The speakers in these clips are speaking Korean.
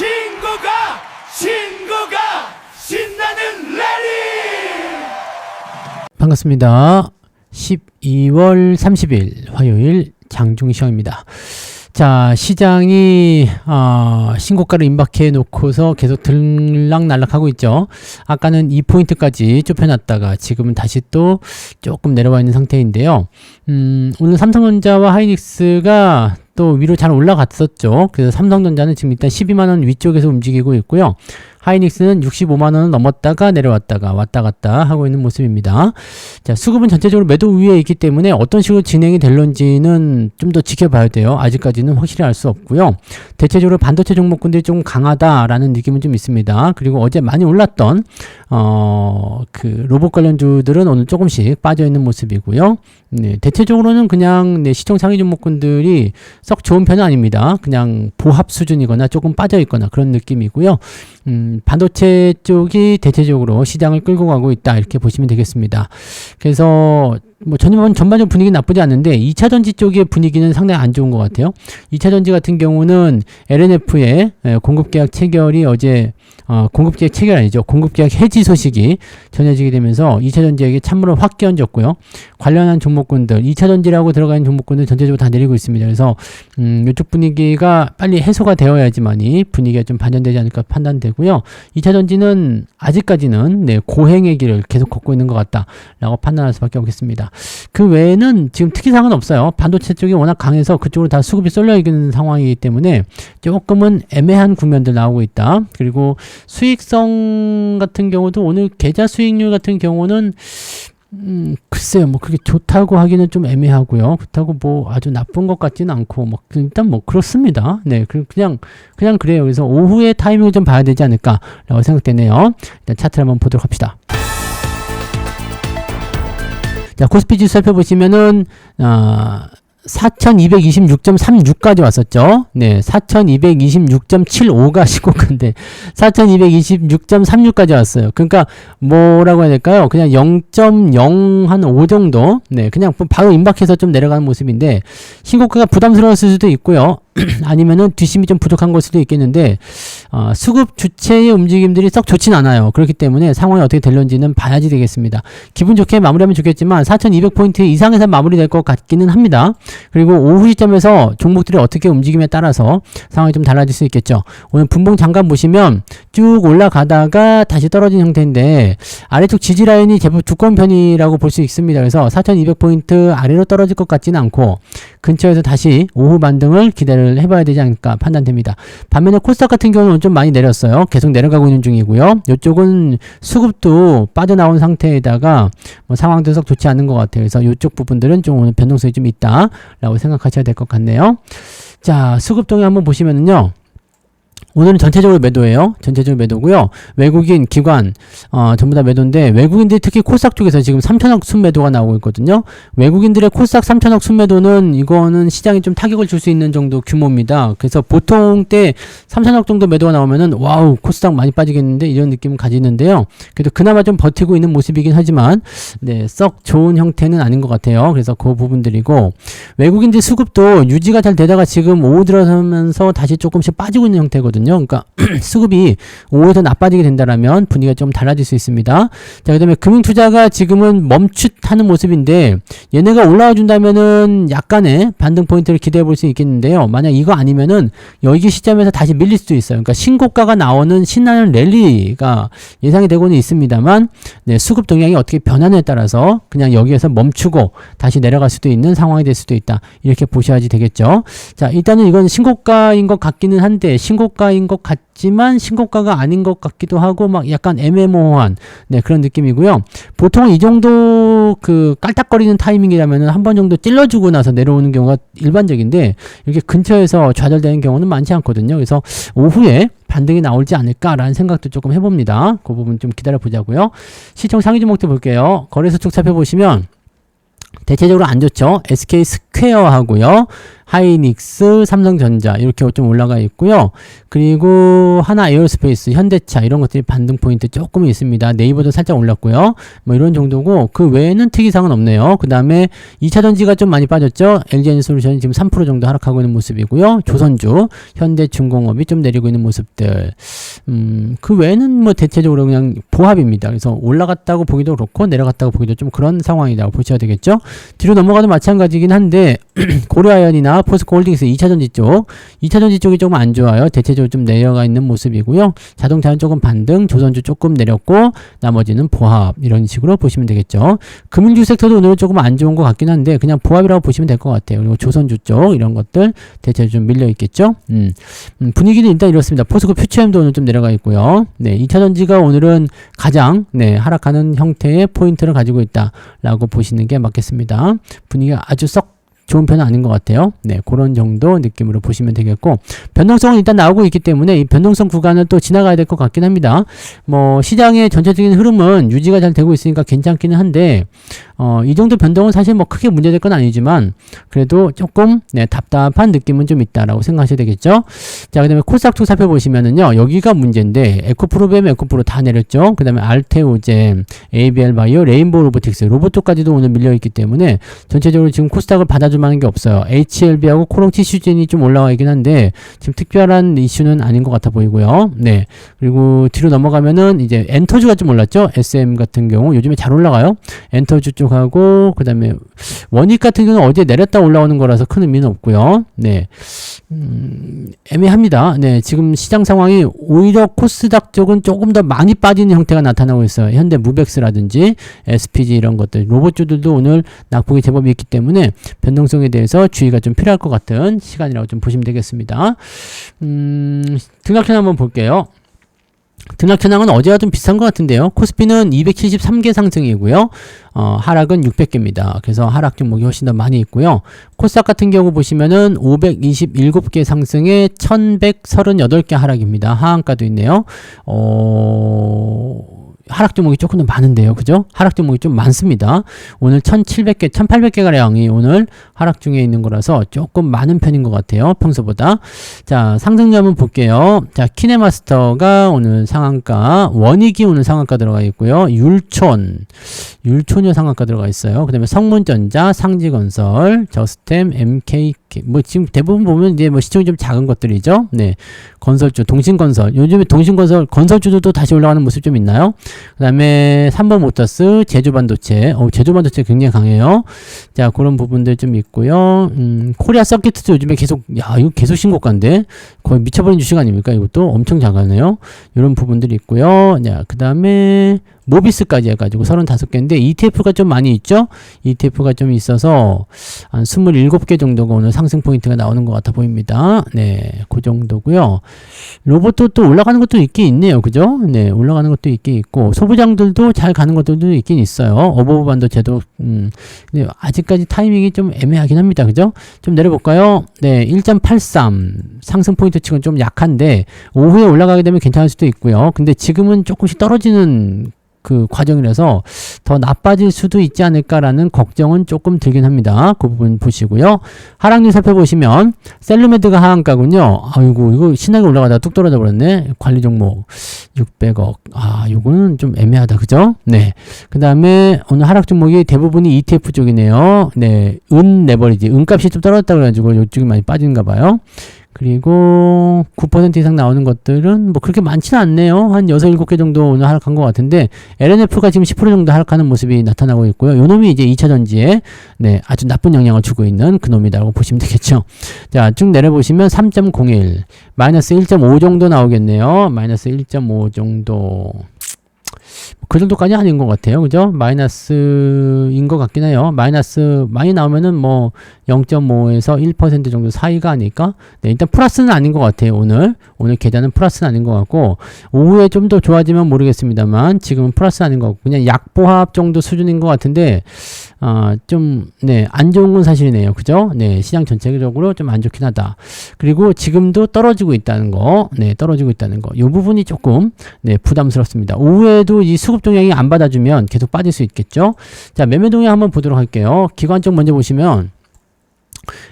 신고가 신나는 레리. 반갑습니다. 12월 30일 화요일 장중시황입니다. 자, 시장이 신고가를 임박해 놓고서 계속 들락날락하고 있죠. 아까는 2포인트까지 좁혀놨다가 지금은 다시 또 조금 내려와 있는 상태인데요. 오늘 삼성전자와 하이닉스가 또 위로 잘 올라갔었죠. 그래서 삼성전자는 지금 일단 12만원 위쪽에서 움직이고 있고요. 하이닉스는 65만원을 넘었다가 내려왔다가 왔다 갔다 하고 있는 모습입니다. 자, 수급은 전체적으로 매도 위에 있기 때문에 어떤 식으로 진행이 될런지는 좀 더 지켜봐야 돼요. 아직까지는 확실히 알 수 없고요. 대체적으로 반도체 종목군들이 좀 강하다라는 느낌은 좀 있습니다. 그리고 어제 많이 올랐던 그 로봇 관련주들은 오늘 조금씩 빠져 있는 모습이고요. 네, 대체적으로는 그냥 시총 상위 종목군들이 썩 좋은 편은 아닙니다. 그냥 보합 수준이거나 조금 빠져 있거나 그런 느낌이고요. 반도체 쪽이 대체적으로 시장을 끌고 가고 있다, 이렇게 보시면 되겠습니다. 그래서 뭐 전반적 분위기 나쁘지 않은데 2차전지 쪽의 분위기는 상당히 안 좋은 것 같아요. 2차전지 같은 경우는 LNF의 공급계약 체결이 어제 공급계약 체결 아니죠. 공급계약 해지 소식이 전해지게 되면서 2차전지에게 찬물을 확 끼얹었고요. 관련한 종목군들, 2차전지라고 들어가 있는 종목군들 전체적으로 다 내리고 있습니다. 그래서 이쪽 분위기가 빨리 해소가 되어야지만이 분위기가 좀 반전되지 않을까 판단되고요. 2차전지는 아직까지는 고행의 길을 계속 걷고 있는 것 같다라고 판단할 수밖에 없겠습니다. 그 외에는 지금 특이사항은 없어요. 반도체 쪽이 워낙 강해서 그쪽으로 다 수급이 쏠려 있는 상황이기 때문에 조금은 애매한 국면들 나오고 있다. 그리고 수익성 같은 경우도 오늘 계좌 수익률 같은 경우는 글쎄요, 뭐 그게 좋다고 하기는 좀 애매하고요. 그렇다고 뭐 아주 나쁜 것 같지는 않고, 뭐 일단 뭐 그렇습니다. 네, 그냥 그래요. 그래서 오후에 타이밍을 좀 봐야 되지 않을까라고 생각되네요. 일단 차트를 한번 보도록 합시다. 자, 코스피 지수 살펴보시면은 4226.36까지 왔었죠. 네, 4226.75가 신고가인데 4226.36까지 왔어요. 그러니까 뭐라고 해야 될까요? 그냥 0.05 정도. 네, 그냥 바로 임박해서 좀 내려가는 모습인데 신고가가 부담스러웠을 수도 있고요. 아니면은 뒷심이 좀 부족한 걸 수도 있겠는데 수급 주체의 움직임들이 썩 좋진 않아요. 그렇기 때문에 상황이 어떻게 될런지는 봐야지 되겠습니다. 기분 좋게 마무리하면 좋겠지만 4200포인트 이상에서 마무리될 것 같기는 합니다. 그리고 오후 시점에서 종목들이 어떻게 움직임에 따라서 상황이 좀 달라질 수 있겠죠. 오늘 분봉 잠깐 보시면 쭉 올라가다가 다시 떨어진 형태인데 아래쪽 지지 라인이 제법 두꺼운 편이라고 볼 수 있습니다. 그래서 4200포인트 아래로 떨어질 것 같지는 않고 근처에서 다시 오후 반등을 기대를 해봐야 되지 않을까 판단됩니다. 반면에 코스닥 같은 경우는 좀 많이 내렸어요. 계속 내려가고 있는 중이고요. 이쪽은 수급도 빠져나온 상태에다가 뭐 상황도 썩 좋지 않은 것 같아요. 그래서 이쪽 부분들은 좀 오늘 변동성이 좀 있다라고 생각하셔야 될 것 같네요. 자, 수급 동향 한번 보시면은요. 오늘은 전체적으로 매도예요. 전체적으로 매도고요. 외국인, 기관 전부 다 매도인데 외국인들이 특히 코스닥 쪽에서 지금 3천억 순매도가 나오고 있거든요. 외국인들의 코스닥 3천억 순매도는 이거는 시장에 좀 타격을 줄 수 있는 정도 규모입니다. 그래서 보통 때 3천억 정도 매도가 나오면은 와우, 코스닥 많이 빠지겠는데 이런 느낌을 가지는데요. 그래도 그나마 좀 버티고 있는 모습이긴 하지만 네, 썩 좋은 형태는 아닌 것 같아요. 그래서 그 부분들이고 외국인들 수급도 유지가 잘 되다가 지금 오후 들어서면서 다시 조금씩 빠지고 있는 형태거든요. 그러니까 수급이 오후에서 나빠지게 된다라면 분위기가 좀 달라질 수 있습니다. 자, 그다음에 금융투자가 지금은 멈칫하는 모습인데 얘네가 올라와 준다면은 약간의 반등 포인트를 기대해 볼 수 있겠는데요. 만약 이거 아니면은 여기 시점에서 다시 밀릴 수도 있어요. 그러니까 신고가가 나오는 신나는 랠리가 예상이 되고는 있습니다만 네, 수급 동향이 어떻게 변하느냐에 따라서 그냥 여기에서 멈추고 다시 내려갈 수도 있는 상황이 될 수도 있다. 이렇게 보셔야지 되겠죠. 자, 일단은 이건 신고가인 것 같기는 한데 신고가인 것 같지만 신고가가 아닌 것 같기도 하고 막 약간 애매모호한 그런 느낌이고요. 보통 이 정도 그 깔딱거리는 타이밍이라면 한 번 정도 찔러주고 나서 내려오는 경우가 일반적인데 이렇게 근처에서 좌절되는 경우는 많지 않거든요. 그래서 오후에 반등이 나올지 않을까라는 생각도 조금 해봅니다. 그 부분 좀 기다려 보자고요. 시총 상위 종목들 볼게요. 거래소 쪽 살펴보시면 대체적으로 안 좋죠. SK 스퀘어 하고요. 하이닉스, 삼성전자 이렇게 좀 올라가 있고요. 그리고 하나 에어스페이스, 현대차 이런 것들이 반등 포인트 조금 있습니다. 네이버도 살짝 올랐고요. 뭐 이런 정도고 그 외에는 특이사항은 없네요. 그 다음에 2차전지가 좀 많이 빠졌죠. LG에너지솔루션이 지금 3% 정도 하락하고 있는 모습이고요. 조선주, 현대중공업이 좀 내리고 있는 모습들. 그 외에는 뭐 대체적으로 그냥 보합입니다. 그래서 올라갔다고 보기도 그렇고 내려갔다고 보기도 좀 그런 상황이라고 보셔야 되겠죠. 뒤로 넘어가도 마찬가지긴 한데 고려아연이나 포스코홀딩스 2차전지 쪽, 2차전지 쪽이 조금 안 좋아요. 대체적으로 좀 내려가 있는 모습이고요. 자동차는 조금 반등, 조선주 조금 내렸고 나머지는 보합 이런 식으로 보시면 되겠죠. 금융주 섹터도 오늘은 조금 안 좋은 것 같긴 한데 그냥 보합이라고 보시면 될 것 같아요. 그리고 조선주 쪽 이런 것들 대체적으로 좀 밀려 있겠죠. 분위기는 일단 이렇습니다. 포스코 퓨처엠도 오늘 좀 내려가 있고요. 네, 2차전지가 오늘은 가장 하락하는 형태의 포인트를 가지고 있다라고 보시는 게 맞겠습니다. 분위기가 아주 썩 좋은 편은 아닌 것 같아요. 네, 그런 정도 느낌으로 보시면 되겠고, 변동성은 일단 나오고 있기 때문에 이 변동성 구간을 또 지나가야 될 것 같긴 합니다. 뭐 시장의 전체적인 흐름은 유지가 잘 되고 있으니까 괜찮기는 한데 이 정도 변동은 사실 뭐 크게 문제될 건 아니지만 그래도 조금 답답한 느낌은 좀 있다라고 생각하셔야 되겠죠. 자, 그다음에 코스닥 살펴보시면은요, 여기가 문제인데 에코프로뱀, 에코프로 다 내렸죠. 그다음에 알테오젠, ABL 바이오, 레인보우 로보틱스, 로보트까지도 오늘 밀려 있기 때문에 전체적으로 지금 코스닥을 받아줄 만한 게 없어요. HLB하고 코롱 티슈젠이 좀 올라와 있긴 한데 지금 특별한 이슈는 아닌 것 같아 보이고요. 네, 그리고 뒤로 넘어가면은 이제 엔터주가 좀 올랐죠. SM 같은 경우 요즘에 잘 올라가요. 엔터주 쪽하고 그다음에 원익 같은 경우는 어디에 내렸다 올라오는 거라서 큰 의미는 없고요. 네, 애매합니다. 네, 지금 시장 상황이 오히려 코스닥 쪽은 조금 더 많이 빠지는 형태가 나타나고 있어요. 현대 무벡스라든지 SPG 이런 것들, 로봇주들도 오늘 낙폭이 제법 있기 때문에 변동성에 대해서 주의가 좀 필요할 것 같은 시간이라고 좀 보시면 되겠습니다. 등락현 한번 볼게요. 등락 현황은 어제와 좀 비슷한 것 같은데요. 코스피는 273개 상승이고요. 하락은 600개입니다. 그래서 하락 종목이 훨씬 더 많이 있고요. 코스닥 같은 경우 보시면은 527개 상승에 1138개 하락입니다. 하한가도 있네요. 하락 종목이 조금 더 많은데요. 그죠? 하락 종목이 좀 많습니다. 오늘 1700개, 1800개가량이 오늘 하락 중에 있는 거라서 조금 많은 편인 것 같아요. 평소보다. 자, 상승률 한번 볼게요. 자, 키네마스터가 오늘 상한가, 원익이 오늘 상한가 들어가 있고요. 율촌이 상한가 들어가 있어요. 그 다음에 성문전자, 상지건설, 저스템, MK, 뭐 지금 대부분 보면 이제 뭐 시총이 좀 작은 것들이죠. 네. 건설주, 동신건설. 요즘에 동신건설, 건설주도 다시 올라가는 모습 좀 있나요? 그 다음에 3번 모터스, 제주반도체. 제주반도체 굉장히 강해요. 자, 그런 부분들 좀 있고요. 코리아 서킷도 요즘에 계속, 이거 계속 신고가인데? 거의 미쳐버린 주식 아닙니까? 이것도 엄청 작아네요. 이런 부분들이 있고요. 자, 그 다음에 모비스까지 해가지고 35개인데 ETF가 좀 많이 있죠? ETF가 좀 있어서 한 27개 정도가 오늘 상승 포인트가 나오는 것 같아 보입니다. 네, 그 정도고요. 로봇도 또 올라가는 것도 있긴 있네요. 그죠? 네, 올라가는 것도 있긴 있고 소부장들도 잘 가는 것들도 있긴 있어요. 어버브 반도체도 근데 아직까지 타이밍이 좀 애매하긴 합니다. 그죠? 좀 내려볼까요? 네, 1.83 상승 포인트 치고는 좀 약한데 오후에 올라가게 되면 괜찮을 수도 있고요. 근데 지금은 조금씩 떨어지는 그 과정이라서 더 나빠질 수도 있지 않을까라는 걱정은 조금 들긴 합니다. 그 부분 보시고요. 하락률 살펴보시면 셀루메드가 하한가군요. 아이고 이거 신나게 올라가다가 뚝 떨어져 버렸네. 관리 종목 600억. 요거는 좀 애매하다. 그죠? 네. 그 다음에 오늘 하락 종목이 대부분이 ETF 쪽이네요. 네. 은 레버리지. 은값이 좀 떨어졌다 그래가지고 이쪽이 많이 빠지는가 봐요. 그리고 9% 이상 나오는 것들은 뭐 그렇게 많지는 않네요. 한 6, 7개 정도 오늘 하락한 것 같은데 LNF가 지금 10% 정도 하락하는 모습이 나타나고 있고요. 요 놈이 이제 2차전지에 아주 나쁜 영향을 주고 있는 그 놈이라고 보시면 되겠죠. 자, 쭉 내려보시면 3.01 마이너스 1.5 정도 나오겠네요. 마이너스 1.5 정도. 그 정도까지 아닌 것 같아요. 그죠? 마이너스인 것 같긴 해요. 마이너스 많이 나오면은 뭐 0.5에서 1% 정도 사이가 아닐까? 네, 일단 플러스는 아닌 것 같아요. 오늘 계좌는 플러스는 아닌 것 같고 오후에 좀 더 좋아지면 모르겠습니다만 지금은 플러스 아닌 것 같고 그냥 약보합 정도 수준인 것 같은데 안 좋은 건 사실이네요. 그죠? 네, 시장 전체적으로 좀 안 좋긴 하다. 그리고 지금도 떨어지고 있다는 거, 떨어지고 있다는 거. 이 부분이 조금 부담스럽습니다. 오후에도 이 수급 동향이 안 받아주면 계속 빠질 수 있겠죠. 자, 매매 동향 한번 보도록 할게요. 기관 쪽 먼저 보시면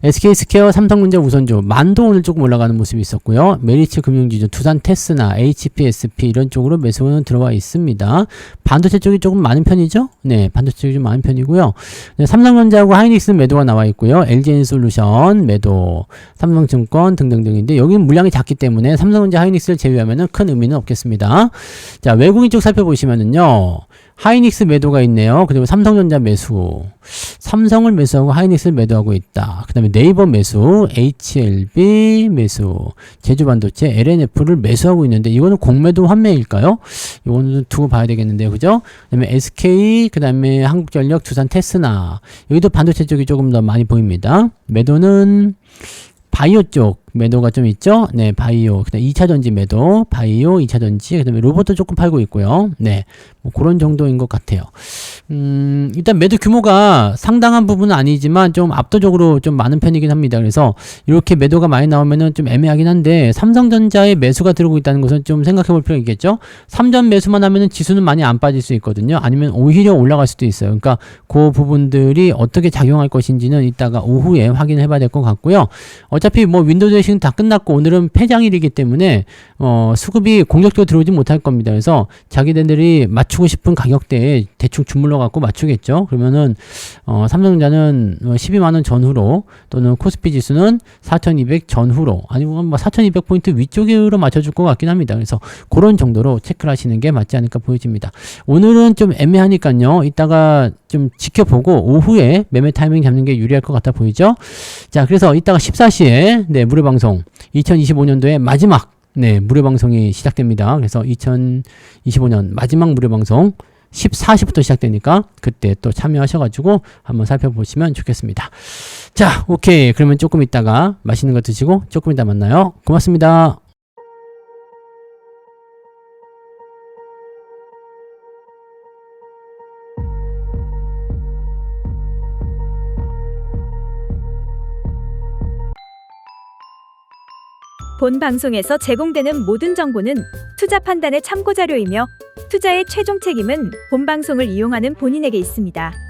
SK스퀘어, 삼성전자 우선주, 만도 오늘 조금 올라가는 모습이 있었고요. 메리츠 금융지주, 두산 테스나, HPSP 이런 쪽으로 매수는 들어와 있습니다. 반도체 쪽이 조금 많은 편이죠? 네, 반도체 쪽이 좀 많은 편이고요. 네, 삼성전자하고 하이닉스 매도가 나와 있고요. LG엔솔루션 매도, 삼성증권 등등등인데 여기는 물량이 작기 때문에 삼성전자, 하이닉스를 제외하면은 큰 의미는 없겠습니다. 자, 외국인 쪽 살펴보시면은요. 하이닉스 매도가 있네요. 그리고 삼성전자 매수, 삼성을 매수하고 하이닉스를 매도하고 있다. 그 다음에 네이버 매수, HLB 매수, 제주반도체, LNF를 매수하고 있는데 이거는 공매도 환매일까요? 이거는 두고 봐야 되겠는데요. 그죠? 그 다음에 SK, 그 다음에 한국전력, 두산 테스나 여기도 반도체 쪽이 조금 더 많이 보입니다. 매도는 바이오 쪽 매도가 좀 있죠? 네, 바이오. 그다음 2차전지 매도, 바이오, 2차전지, 그다음에 로봇도 조금 팔고 있고요. 네, 뭐 그런 정도인 것 같아요. 일단 매도 규모가 상당한 부분은 아니지만 좀 압도적으로 좀 많은 편이긴 합니다. 그래서 이렇게 매도가 많이 나오면은 좀 애매하긴 한데 삼성전자의 매수가 들어오고 있다는 것은 좀 생각해 볼 필요가 있겠죠? 3전 매수만 하면은 지수는 많이 안 빠질 수 있거든요. 아니면 오히려 올라갈 수도 있어요. 그러니까 그 부분들이 어떻게 작용할 것인지는 이따가 오후에 확인해 봐야 될 것 같고요. 어차피 뭐 윈도우즈 시즌 다 끝났고 오늘은 폐장일이기 때문에 수급이 공격적으로 들어오지 못할 겁니다. 그래서 자기네들이 맞추고 싶은 가격대에 대충 주물러 갖고 맞추겠죠. 그러면은 삼성전자는 12만원 전후로 또는 코스피 지수는 4200 전후로 아니면 뭐 4200포인트 위쪽으로 맞춰줄 것 같긴 합니다. 그래서 그런 정도로 체크를 하시는 게 맞지 않을까 보여집니다. 오늘은 좀 애매하니까요. 이따가 좀 지켜보고 오후에 매매 타이밍 잡는 게 유리할 것 같아 보이죠? 자, 그래서 이따가 14시에 네, 무료방송 2025년도에 마지막 네, 무료방송이 시작됩니다. 그래서 2025년 마지막 무료방송 14시부터 시작되니까 그때 또 참여하셔가지고 한번 살펴보시면 좋겠습니다. 자, 오케이. 그러면 조금 있다가 맛있는 거 드시고 조금 이따 만나요. 고맙습니다. 본 방송에서 제공되는 모든 정보는 투자 판단의 참고 자료이며 투자의 최종 책임은 본 방송을 이용하는 본인에게 있습니다.